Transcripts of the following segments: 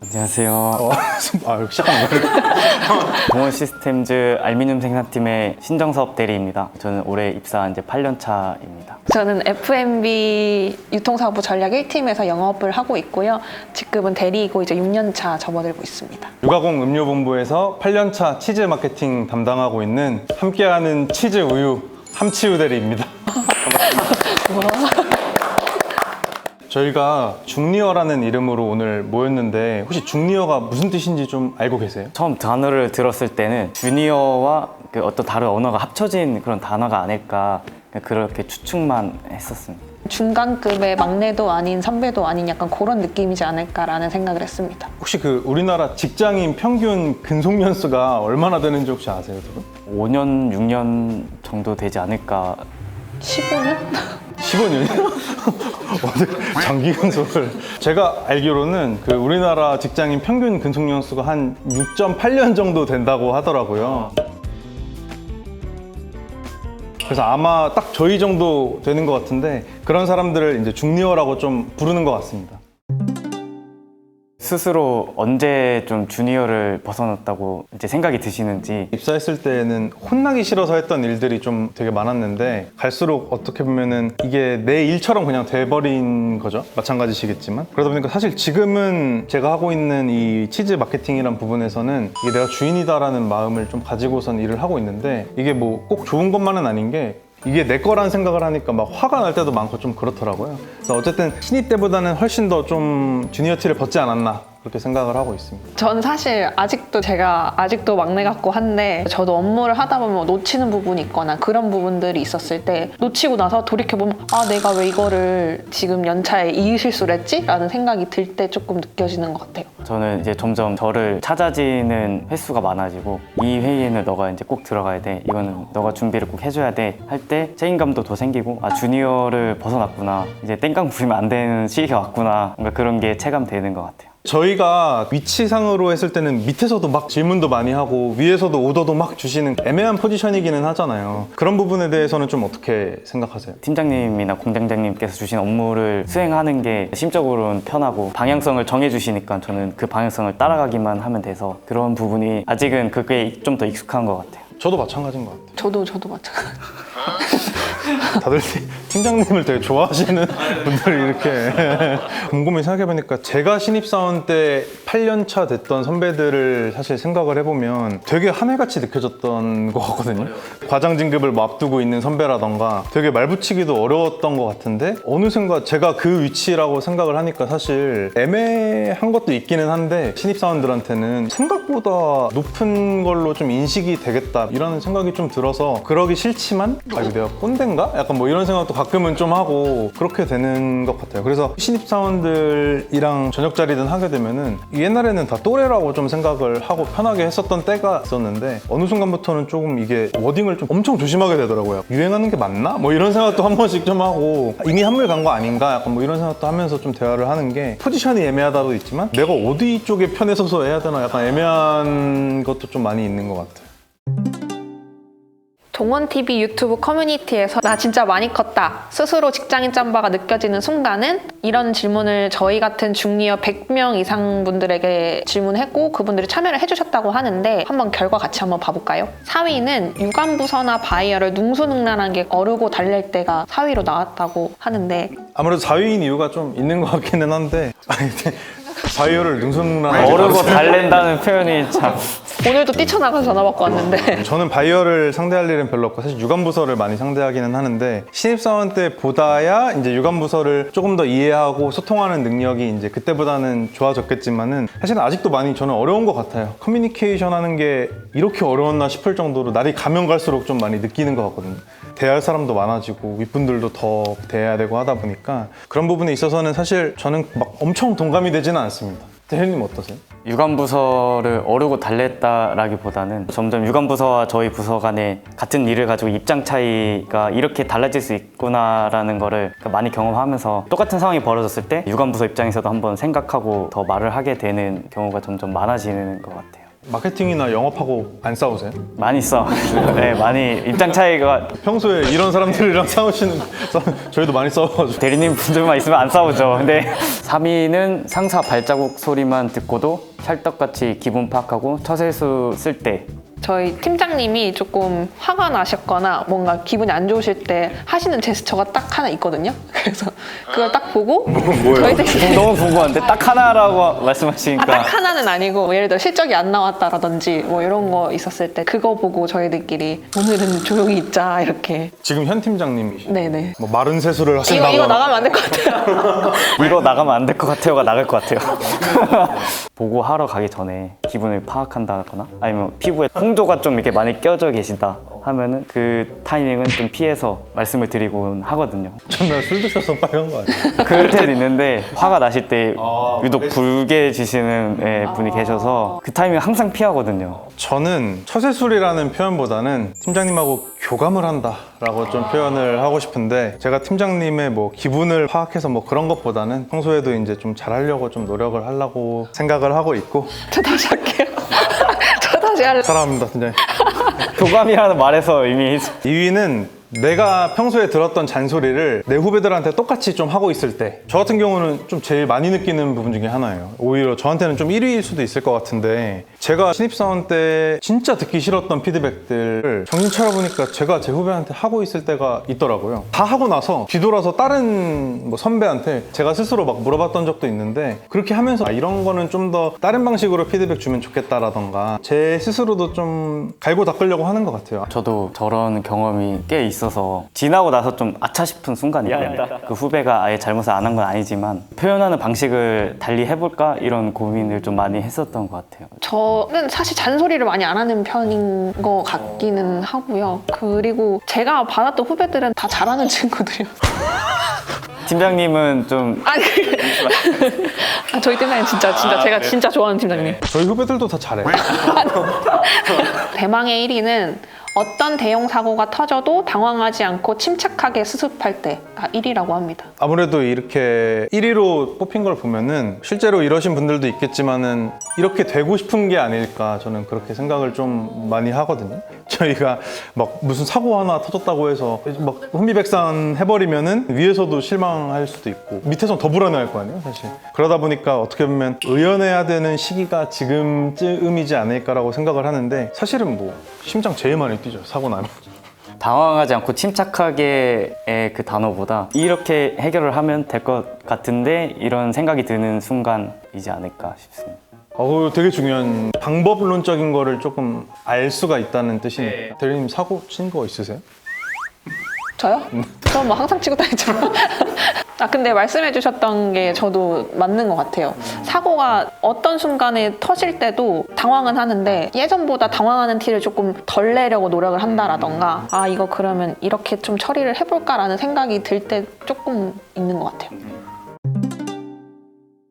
안녕하세요. 시작하는 거예요? 동원 시스템즈 알루미늄 생산팀의 신정섭 대리입니다. 저는 올해 입사한 지 8년 차입니다. 저는 F&B 유통사업부 전략 1팀에서 영업을 하고 있고요. 직급은 대리이고 이제 6년 차 접어들고 있습니다. 육아공 음료본부에서 8년차 치즈 마케팅 담당하고 있는 함께하는 치즈 우유 함치유 대리입니다. 저희가 중리어라는 이름으로 오늘 모였는데 혹시 중리어가 무슨 뜻인지 좀 알고 계세요? 처음 단어를 들었을 때는 주니어와 어떤 다른 언어가 합쳐진 그런 단어가 아닐까 그렇게 추측만 했었습니다. 중간급의 막내도 아닌 선배도 아닌 약간 그런 느낌이지 않을까라는 생각을 했습니다. 혹시 우리나라 직장인 평균 근속 연수가 얼마나 되는지 혹시 아세요, 두 분? 5년, 6년 정도 되지 않을까. 15년? 15년이요? 장기 근속을 제가 알기로는 우리나라 직장인 평균 근속 연수가 한 6.8년 정도 된다고 하더라고요. 그래서 아마 딱 저희 정도 되는 것 같은데 그런 사람들을 이제 중리어라고 좀 부르는 것 같습니다. 스스로 언제 좀 주니어를 벗어났다고 이제 생각이 드시는지. 입사했을 때는 혼나기 싫어서 했던 일들이 좀 되게 많았는데 갈수록 어떻게 보면은 이게 내 일처럼 그냥 돼버린 거죠. 마찬가지시겠지만 그러다 보니까 사실 지금은 제가 하고 있는 이 치즈 마케팅이란 부분에서는 이게 내가 주인이다라는 마음을 좀 가지고선 일을 하고 있는데 이게 뭐 꼭 좋은 것만은 아닌 게 이게 내 거라는 생각을 하니까 막 화가 날 때도 많고 좀 그렇더라고요. 그래서 어쨌든 신입 때보다는 훨씬 더 좀 주니어 티를 벗지 않았나 그렇게 생각을 하고 있습니다. 전 사실 제가 아직도 막내 같고 한데 저도 업무를 하다 보면 놓치는 부분이 있거나 그런 부분들이 있었을 때 놓치고 나서 돌이켜보면 내가 왜 이거를 지금 연차에 이 실수를 했지? 라는 생각이 들 때 조금 느껴지는 것 같아요. 저는 이제 점점 저를 찾아지는 횟수가 많아지고 이 회의에는 너가 이제 꼭 들어가야 돼. 이거는 너가 준비를 꼭 해줘야 돼. 할 때 책임감도 더 생기고 주니어를 벗어났구나. 이제 땡깡 부리면 안 되는 시기가 왔구나. 뭔가 그런 게 체감되는 것 같아요. 저희가 위치상으로 했을 때는 밑에서도 막 질문도 많이 하고 위에서도 오더도 막 주시는 애매한 포지션이기는 하잖아요. 그런 부분에 대해서는 좀 어떻게 생각하세요? 팀장님이나 공장장님께서 주신 업무를 수행하는 게 심적으로는 편하고 방향성을 정해주시니까 저는 그 방향성을 따라가기만 하면 돼서 그런 부분이 아직은 그게 좀 더 익숙한 것 같아요. 저도 마찬가지인 것 같아요. 저도 마찬가지. 다들 팀장님을 되게 좋아하시는 분들이 이렇게 곰곰이 생각해보니까 제가 신입사원 때 8년 차 됐던 선배들을 사실 생각을 해보면 되게 하늘같이 느껴졌던 것 같거든요. 과장 진급을 뭐 앞두고 있는 선배라던가 되게 말 붙이기도 어려웠던 것 같은데 어느샌가 제가 그 위치라고 생각을 하니까 사실 애매한 것도 있기는 한데 신입사원들한테는 생각보다 높은 걸로 좀 인식이 되겠다 이런 생각이 좀 들어서 그러기 싫지만 이거 내가 꼰대인가? 약간 뭐 이런 생각도 가끔은 좀 하고 그렇게 되는 것 같아요. 그래서 신입사원들이랑 저녁 자리든 하게 되면은 옛날에는 다 또래라고 좀 생각을 하고 편하게 했었던 때가 있었는데 어느 순간부터는 조금 이게 워딩을 좀 엄청 조심하게 되더라고요. 유행하는 게 맞나? 뭐 이런 생각도 한 번씩 좀 하고 이미 한물 간 거 아닌가? 약간 뭐 이런 생각도 하면서 좀 대화를 하는 게 포지션이 애매하다도 있지만 내가 어디 쪽에 편에 서서 해야 되나 약간 애매한 것도 좀 많이 있는 것 같아요. 동원TV 유튜브 커뮤니티에서 나 진짜 많이 컸다 스스로 직장인 짬바가 느껴지는 순간은? 이런 질문을 저희 같은 중리어 100명 이상 분들에게 질문했고 그분들이 참여를 해주셨다고 하는데 한번 결과 같이 한번 봐볼까요? 4위는 유관부서나 바이어를 능수능란하게 어르고 달랠 때가 4위로 나왔다고 하는데 아무래도 4위인 이유가 좀 있는 것 같기는 한데 바이어를 능수능란하게 어르고 달랜다는 표현이 참. 오늘도 뛰쳐나가서 전화 받고 왔는데 저는 바이어를 상대할 일은 별로 없고 사실 유관부서를 많이 상대하기는 하는데 신입사원 때보다야 이제 유관부서를 조금 더 이해하고 소통하는 능력이 이제 그때보다는 좋아졌겠지만은 사실은 아직도 많이 저는 어려운 것 같아요. 커뮤니케이션 하는 게 이렇게 어려웠나 싶을 정도로 날이 가면 갈수록 좀 많이 느끼는 것 같거든요. 대할 사람도 많아지고 윗분들도 더 대해야 되고 하다 보니까 그런 부분에 있어서는 사실 저는 막 엄청 동감이 되지는 않습니다. 대현님 어떠세요? 유관부서를 어르고 달랬다라기보다는 점점 유관부서와 저희 부서 간에 같은 일을 가지고 입장 차이가 이렇게 달라질 수 있구나라는 거를 많이 경험하면서 똑같은 상황이 벌어졌을 때 유관부서 입장에서도 한번 생각하고 더 말을 하게 되는 경우가 점점 많아지는 것 같아요. 마케팅이나 영업하고 안 싸우세요? 많이 써. 네, 많이 입장 차이가 평소에 이런 사람들이랑 저희도 많이 싸워가지고. 대리님 분들만 있으면 안 싸우죠. 근데 3위는 상사 발자국 소리만 듣고도 찰떡같이 기분 파악하고 처세수 쓸 때. 저희 팀장님이 조금 화가 나셨거나 뭔가 기분이 안 좋으실 때 하시는 제스처가 딱 하나 있거든요. 그래서 그걸 딱 보고 저희들이 너무 궁금한데 딱 하나라고 말씀하시니까 딱 하나는 아니고 뭐 예를 들어 실적이 안 나왔다라든지 뭐 이런 거 있었을 때 그거 보고 저희들끼리 오늘은 조용히 있자 이렇게. 지금 현 팀장님이시. 네네. 뭐 마른 세수를 하신다고. 이거 나가면 안 될 것 같아요. 이거 나가면 안 될 것 같아요가 나갈 것 같아요. 보고 하러 가기 전에 기분을 파악한다거나 아니면 피부에 홍조가 좀 이렇게 많이 껴져 계시다 하면은 그 타이밍은 좀 피해서 말씀을 드리곤 하거든요. 정말 술 드셔서 빨간 거 아니에요? 그럴 때도 있는데 화가 나실 때 유독 붉게지시는 분이 계셔서 그 타이밍 항상 피하거든요. 저는 처세술이라는 표현보다는 팀장님하고 교감을 한다라고 좀 표현을 하고 싶은데 제가 팀장님의 뭐 기분을 파악해서 뭐 그런 것보다는 평소에도 이제 좀 잘하려고 좀 노력을 하려고 생각을 하고 있고. 저 다시 할게요. 저 다시 할래요. 사랑합니다, 팀장님. 교감이라는 말에서 이미 2위는 내가 평소에 들었던 잔소리를 내 후배들한테 똑같이 좀 하고 있을 때 저 같은 경우는 좀 제일 많이 느끼는 부분 중에 하나예요. 오히려 저한테는 좀 1위일 수도 있을 것 같은데 제가 신입사원 때 진짜 듣기 싫었던 피드백들을 정신 차려보니까 제가 제 후배한테 하고 있을 때가 있더라고요. 다 하고 나서 뒤돌아서 다른 뭐 선배한테 제가 스스로 막 물어봤던 적도 있는데 그렇게 하면서 이런 거는 좀 더 다른 방식으로 피드백 주면 좋겠다라던가 제 스스로도 좀 갈고 닦으려고 하는 것 같아요. 저도 저런 경험이 꽤 있어서 지나고 나서 좀 아차 싶은 순간이 있거든요. 그 후배가 아예 잘못을 안 한 건 아니지만 표현하는 방식을 달리 해볼까 이런 고민을 좀 많이 했었던 것 같아요. 저는 사실 잔소리를 많이 안 하는 편인 것 같기는 하고요. 그리고 제가 받았던 후배들은 다 잘하는 친구들이요. 팀장님은 좀 아니, 저희 팀장님 진짜 제가 진짜 좋아하는 팀장님. 저희 후배들도 다 잘해요. 대망의 1위는 어떤 대형 사고가 터져도 당황하지 않고 침착하게 수습할 때가 1위라고 합니다. 아무래도 이렇게 1위로 뽑힌 걸 보면은 실제로 이러신 분들도 있겠지만은 이렇게 되고 싶은 게 아닐까 저는 그렇게 생각을 좀 많이 하거든요. 저희가 막 무슨 사고 하나 터졌다고 해서 막 혼비백산 해버리면은 위에서도 실망할 수도 있고 밑에서는 더 불안해할 거 아니에요, 사실. 그러다 보니까 어떻게 보면 의연해야 되는 시기가 지금쯤이지 않을까라고 생각을 하는데 사실은 뭐 심장 제일 많이 뛰죠, 사고 나면. 당황하지 않고 침착하게의 그 단어보다 이렇게 해결을 하면 될 것 같은데 이런 생각이 드는 순간이지 않을까 싶습니다. 되게 중요한 방법론적인 거를 조금 알 수가 있다는 뜻이니까. 대리님 사고 친 거 있으세요? 저요? 저 뭐 항상 치고 다니죠. 근데 말씀해 주셨던 게 저도 맞는 것 같아요. 사고가 어떤 순간에 터질 때도 당황은 하는데 예전보다 당황하는 티를 조금 덜 내려고 노력을 한다라던가 이거 그러면 이렇게 좀 처리를 해볼까라는 생각이 들 때 조금 있는 것 같아요.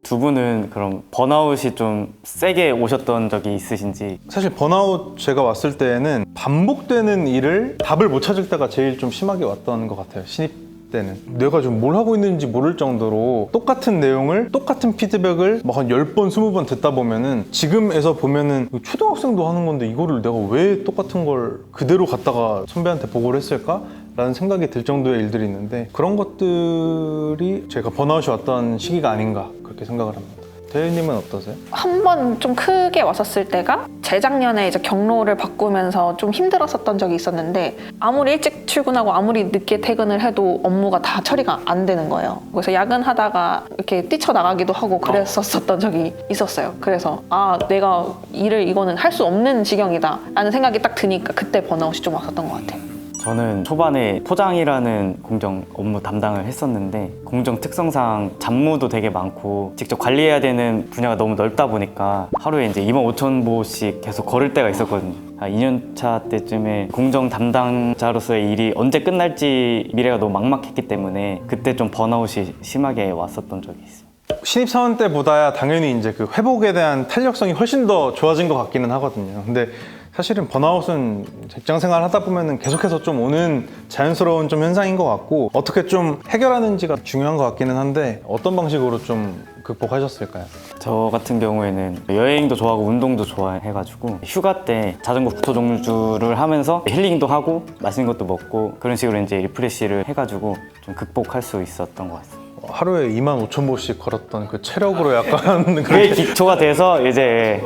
두 분은 그럼 번아웃이 좀 세게 오셨던 적이 있으신지? 사실 번아웃 제가 왔을 때에는 반복되는 일을 답을 못 찾을 때가 제일 좀 심하게 왔던 것 같아요. 신입 때는 내가 좀 뭘 하고 있는지 모를 정도로 똑같은 내용을 똑같은 피드백을 막 한 10번, 20번 듣다 보면은 지금에서 보면은 초등학생도 하는 건데 이거를 내가 왜 똑같은 걸 그대로 갖다가 선배한테 보고를 했을까? 라는 생각이 들 정도의 일들이 있는데 그런 것들이 제가 번아웃이 왔던 시기가 아닌가 그렇게 생각을 합니다. 대리님은 어떠세요? 한 번 좀 크게 왔었을 때가 재작년에 이제 경로를 바꾸면서 좀 힘들었었던 적이 있었는데 아무리 일찍 출근하고 아무리 늦게 퇴근을 해도 업무가 다 처리가 안 되는 거예요. 그래서 야근하다가 이렇게 뛰쳐나가기도 하고 그랬었던 적이 있었어요. 그래서 내가 이거는 할 수 없는 지경이다 라는 생각이 딱 드니까 그때 번아웃이 좀 왔었던 것 같아요. 저는 초반에 포장이라는 공정 업무 담당을 했었는데 공정 특성상 잡무도 되게 많고 직접 관리해야 되는 분야가 너무 넓다 보니까 하루에 이제 25,000보씩 계속 걸을 때가 있었거든요. 2년차 때쯤에 공정 담당자로서의 일이 언제 끝날지 미래가 너무 막막했기 때문에 그때 좀 번아웃이 심하게 왔었던 적이 있어요. 신입사원 때보다야 당연히 이제 그 회복에 대한 탄력성이 훨씬 더 좋아진 것 같기는 하거든요. 근데 사실은 번아웃은 직장 생활 하다 보면은 계속해서 좀 오는 자연스러운 좀 현상인 것 같고 어떻게 좀 해결하는지가 중요한 것 같기는 한데 어떤 방식으로 좀 극복하셨을까요? 저 같은 경우에는 여행도 좋아하고 운동도 좋아해가지고 휴가 때 자전거 국토 종주를 하면서 힐링도 하고 맛있는 것도 먹고 그런 식으로 이제 리프레시를 해가지고 좀 극복할 수 있었던 것 같습니다. 하루에 25,000보씩 걸었던 그 체력으로 약간 그게 기초가 돼서 이제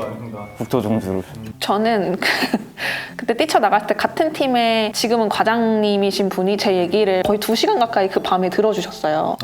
국토 종주를. 저는 그때 뛰쳐나갈 때 같은 팀에 지금은 과장님이신 분이 제 얘기를 거의 2시간 가까이 그 밤에 들어주셨어요.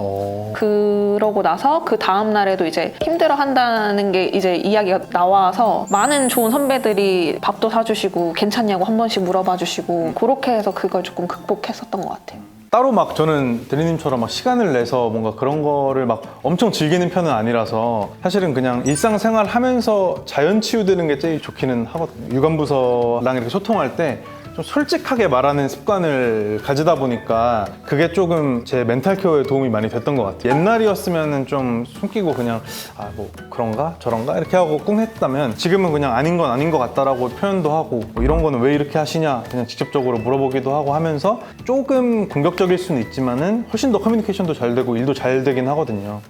그러고 나서 그 다음 날에도 이제 힘들어 한다는 게 이제 이야기가 나와서 많은 좋은 선배들이 밥도 사주시고 괜찮냐고 한 번씩 물어봐 주시고 그렇게 해서 그걸 조금 극복했었던 것 같아요. 따로 막 저는 대리님처럼 막 시간을 내서 뭔가 그런 거를 막 엄청 즐기는 편은 아니라서 사실은 그냥 일상생활 하면서 자연 치유되는 게 제일 좋기는 하거든요. 유관부서랑 이렇게 소통할 때 좀 솔직하게 말하는 습관을 가지다 보니까 그게 조금 제 멘탈 케어에 도움이 많이 됐던 것 같아요. 옛날이었으면 좀 숨기고 그냥 아 뭐 그런가 저런가 이렇게 하고 꿍 했다면 지금은 그냥 아닌 건 아닌 것 같다라고 표현도 하고 뭐 이런 거는 왜 이렇게 하시냐 그냥 직접적으로 물어보기도 하고 하면서 조금 공격적일 수는 있지만은 훨씬 더 커뮤니케이션도 잘 되고 일도 잘 되긴 하거든요.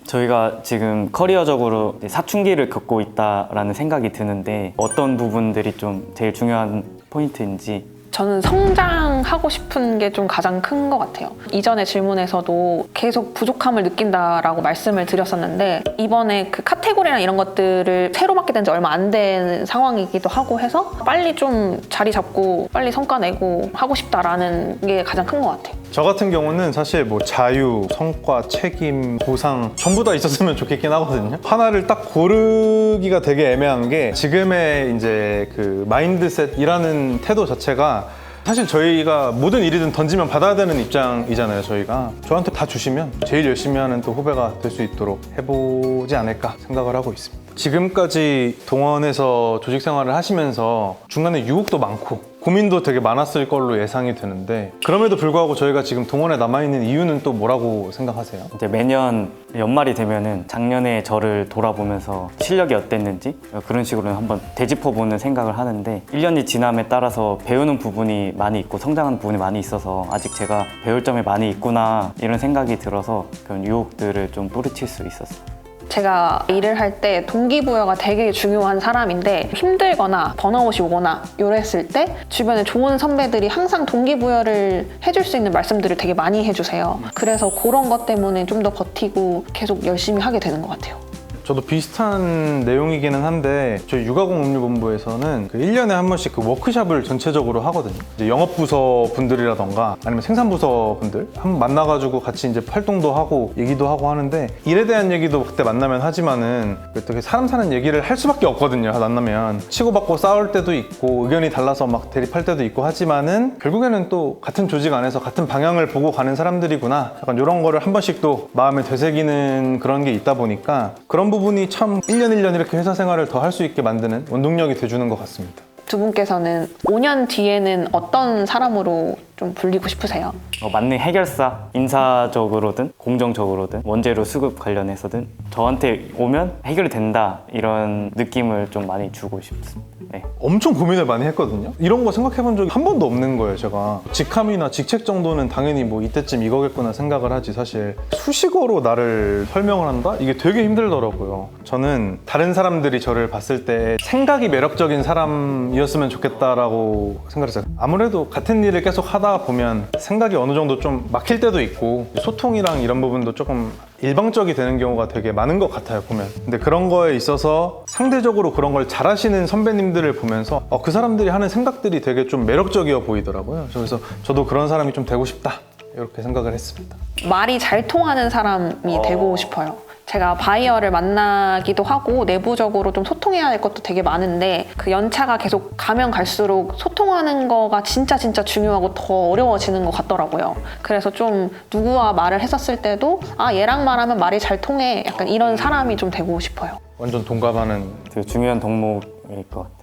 저희가 지금 커리어적으로 이제 사춘기를 겪고 있다라는 생각이 드는데 어떤 부분들이 좀 제일 중요한 포인트인지. 저는 성장하고 싶은 게 좀 가장 큰 것 같아요. 이전의 질문에서도 계속 부족함을 느낀다라고 말씀을 드렸었는데 이번에 그 카테고리나 이런 것들을 새로 맡게 된 지 얼마 안 된 상황이기도 하고 해서 빨리 좀 자리 잡고 빨리 성과 내고 하고 싶다라는 게 가장 큰 것 같아요. 저 같은 경우는 사실 뭐 자유, 성과, 책임, 보상 전부 다 있었으면 좋겠긴 하거든요. 하나를 딱 고르기가 되게 애매한 게 지금의 이제 그 마인드셋이라는 태도 자체가 사실 저희가 모든 일이든 던지면 받아야 되는 입장이잖아요. 저희가 저한테 다 주시면 제일 열심히 하는 또 후배가 될 수 있도록 해보지 않을까 생각을 하고 있습니다. 지금까지 동원에서 조직 생활을 하시면서 중간에 유혹도 많고 고민도 되게 많았을 걸로 예상이 되는데 그럼에도 불구하고 저희가 지금 동원에 남아있는 이유는 또 뭐라고 생각하세요? 이제 매년 연말이 되면은 작년에 저를 돌아보면서 실력이 어땠는지 그런 식으로 한번 되짚어보는 생각을 하는데 1년이 지남에 따라서 배우는 부분이 많이 있고 성장하는 부분이 많이 있어서 아직 제가 배울 점이 많이 있구나 이런 생각이 들어서 그런 유혹들을 좀 뿌리칠 수 있었어요. 제가 일을 할 때 동기부여가 되게 중요한 사람인데 힘들거나 번아웃이 오거나 이랬을 때 주변에 좋은 선배들이 항상 동기부여를 해줄 수 있는 말씀들을 되게 많이 해주세요. 그래서 그런 것 때문에 좀 더 버티고 계속 열심히 하게 되는 것 같아요. 저도 비슷한 내용이기는 한데 저희 육아공업본부에서는 그 1년에 한 번씩 그 워크숍을 전체적으로 하거든요. 이제 영업부서 분들이라던가 아니면 생산부서 분들 한번 만나가지고 같이 이제 활동도 하고 얘기도 하고 하는데 일에 대한 얘기도 그때 만나면 하지만은 또 사람 사는 얘기를 할 수밖에 없거든요. 만나면 치고받고 싸울 때도 있고 의견이 달라서 막 대립할 때도 있고 하지만은 결국에는 또 같은 조직 안에서 같은 방향을 보고 가는 사람들이구나 약간 이런 거를 한 번씩 또 마음에 되새기는 그런 게 있다 보니까 그런 부분이 참 1년 1년 이렇게 회사 생활을 더 할 수 있게 만드는 원동력이 돼주는 것 같습니다. 두 분께서는 5년 뒤에는 어떤 사람으로 좀 불리고 싶으세요? 만능 해결사, 인사적으로든 공정적으로든 원재료 수급 관련해서든 저한테 오면 해결이 된다 이런 느낌을 좀 많이 주고 싶습니다. 네. 엄청 고민을 많이 했거든요. 이런 거 생각해 본 적이 한 번도 없는 거예요. 제가 직함이나 직책 정도는 당연히 뭐 이때쯤 이거겠구나 생각을 하지 사실 수식어로 나를 설명을 한다? 이게 되게 힘들더라고요. 저는 다른 사람들이 저를 봤을 때 생각이 매력적인 사람이었으면 좋겠다라고 생각했어요. 아무래도 같은 일을 계속 하다 보면 생각이 어느 정도 좀 막힐 때도 있고 소통이랑 이런 부분도 조금 일방적이 되는 경우가 되게 많은 것 같아요 보면. 근데 그런 거에 있어서 상대적으로 그런 걸 잘하시는 선배님들을 보면서 그 사람들이 하는 생각들이 되게 좀 매력적이어 보이더라고요. 그래서 저도 그런 사람이 좀 되고 싶다 이렇게 생각을 했습니다. 말이 잘 통하는 사람이 되고 싶어요. 제가 바이어를 만나기도 하고 내부적으로 좀 소통해야 할 것도 되게 많은데 그 연차가 계속 가면 갈수록 소통하는 거가 진짜 중요하고 더 어려워지는 것 같더라고요. 그래서 좀 누구와 말을 했었을 때도 아 얘랑 말하면 말이 잘 통해 약간 이런 사람이 좀 되고 싶어요. 완전 동감하는. 되게 중요한 덕목일 것 같아요.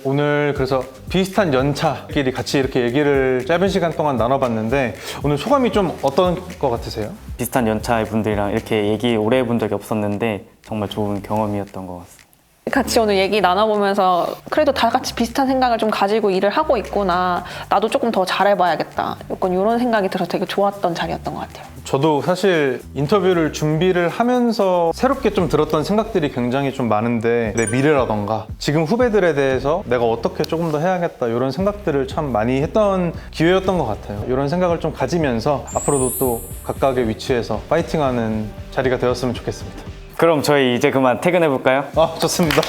오늘 그래서 비슷한 연차끼리 같이 이렇게 얘기를 짧은 시간 동안 나눠봤는데 오늘 소감이 좀 어떤 것 같으세요? 비슷한 연차의 분들이랑 이렇게 얘기 오래 해본 적이 없었는데 정말 좋은 경험이었던 것 같습니다. 같이 오늘 얘기 나눠보면서 그래도 다 같이 비슷한 생각을 좀 가지고 일을 하고 있구나. 나도 조금 더 잘해봐야겠다. 약간 이런 생각이 들어서 되게 좋았던 자리였던 것 같아요. 저도 사실 인터뷰를 준비를 하면서 새롭게 좀 들었던 생각들이 굉장히 좀 많은데 내 미래라던가 지금 후배들에 대해서 내가 어떻게 조금 더 해야겠다 이런 생각들을 참 많이 했던 기회였던 것 같아요. 이런 생각을 좀 가지면서 앞으로도 또 각각의 위치에서 파이팅하는 자리가 되었으면 좋겠습니다. 그럼 저희 이제 그만 퇴근해 볼까요? 아, 좋습니다.